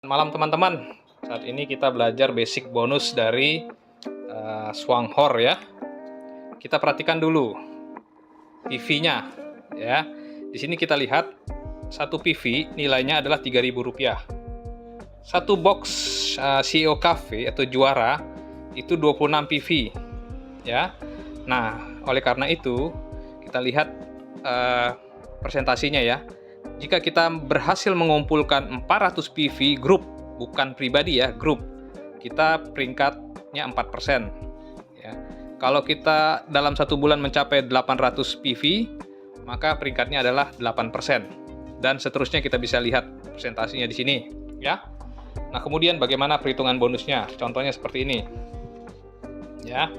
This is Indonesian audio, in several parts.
Malam teman-teman, saat ini kita belajar basic bonus dari Swanghor ya. Kita perhatikan dulu PV-nya ya. Di sini kita lihat satu PV nilainya adalah Rp3.000. Satu box CEO Cafe atau juara itu 26 PV ya. Nah, oleh karena itu kita lihat presentasinya ya. Jika kita berhasil mengumpulkan 400 PV grup, bukan pribadi ya, grup, kita peringkatnya 4%. Ya. Kalau kita dalam satu bulan mencapai 800 PV, maka peringkatnya adalah 8%. Dan seterusnya kita bisa lihat presentasinya di sini. Ya. Nah, kemudian bagaimana perhitungan bonusnya? Contohnya seperti ini. Ya.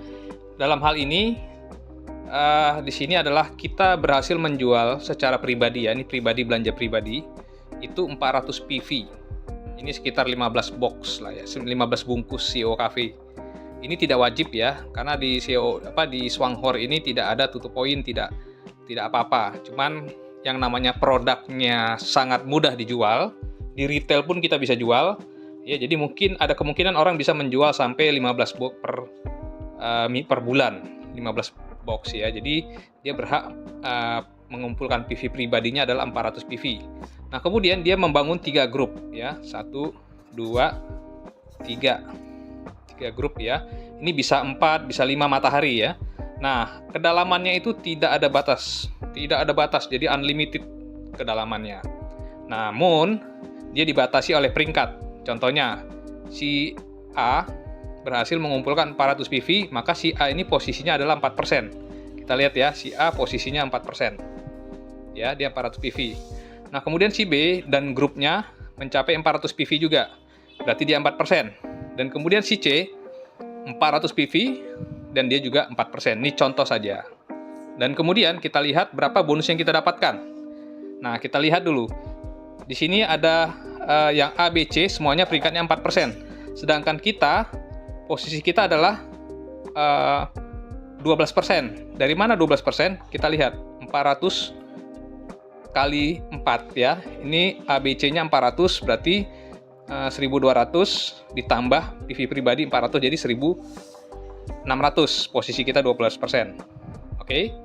Dalam hal ini, di sini adalah kita berhasil menjual secara pribadi ya, ini pribadi, belanja pribadi, itu 400 PV. Ini sekitar 15 box lah ya, 15 bungkus CEO Cafe. Ini tidak wajib ya, karena di di Swanghor ini tidak ada tutup poin, tidak apa-apa. Cuman yang namanya produknya sangat mudah dijual, di retail pun kita bisa jual. Ya, jadi mungkin ada kemungkinan orang bisa menjual sampai 15 box per bulan, 15 box ya. Jadi dia berhak mengumpulkan PV pribadinya adalah 400 PV. Nah, kemudian dia membangun 3 grup ya. 1 2 3. 3 grup ya. Ini bisa 4, bisa 5 matahari ya. Nah, kedalamannya itu tidak ada batas. Tidak ada batas, jadi unlimited kedalamannya. Namun, dia dibatasi oleh peringkat. Contohnya, si A berhasil mengumpulkan 400 PV, maka si A ini posisinya adalah 4%. Kita lihat ya, si A posisinya 4%. Ya, dia 400 PV. Nah, kemudian si B dan grupnya mencapai 400 PV juga. Berarti dia 4%. Dan kemudian si C 400 PV dan dia juga 4%. Ini contoh saja. Dan kemudian kita lihat berapa bonus yang kita dapatkan. Nah, kita lihat dulu. Di sini ada yang A, B, C semuanya peringkatnya 4%. Sedangkan kita posisi kita adalah 12%. Dari mana 12%? Kita lihat 400 kali 4 ya. Ini ABC-nya 400, berarti 1200 ditambah PV pribadi 400, jadi 1600. Posisi kita 12%. Oke.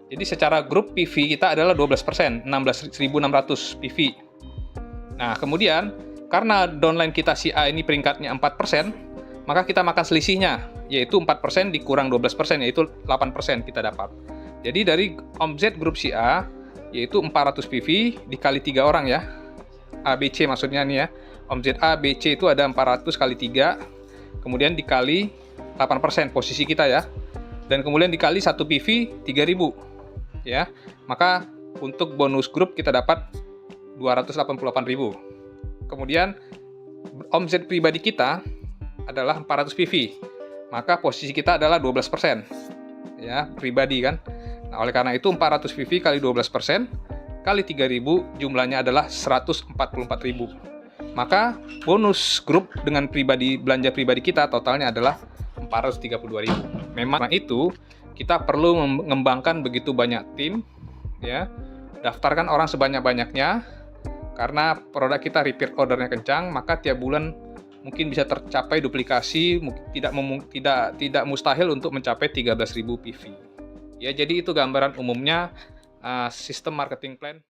Jadi secara grup PV kita adalah 12%, 1600 PV. Nah, kemudian karena downline kita si A ini peringkatnya 4%, maka kita makan selisihnya, yaitu 4% dikurang 12%, yaitu 8% kita dapat. Jadi dari omzet grup si A, yaitu 400 PV dikali 3 orang ya, ABC maksudnya nih ya, omzet A, B, C itu ada 400 kali 3, kemudian dikali 8% posisi kita ya, dan kemudian dikali 1 PV 3000 ya, maka untuk bonus grup kita dapat 288.000. Kemudian omzet pribadi kita adalah 400 PV, maka posisi kita adalah 12% ya, pribadi kan. Nah, oleh karena itu 400 PV kali 12% kali 3000 jumlahnya adalah 144.000. Maka bonus grup dengan pribadi, belanja pribadi kita totalnya adalah 432.000. Memang itu kita perlu mengembangkan begitu banyak tim ya. Daftarkan orang sebanyak-banyaknya, karena produk kita repeat ordernya kencang, maka tiap bulan mungkin bisa tercapai duplikasi, tidak mustahil untuk mencapai 13.000 PV. Ya, jadi itu gambaran umumnya sistem marketing plan.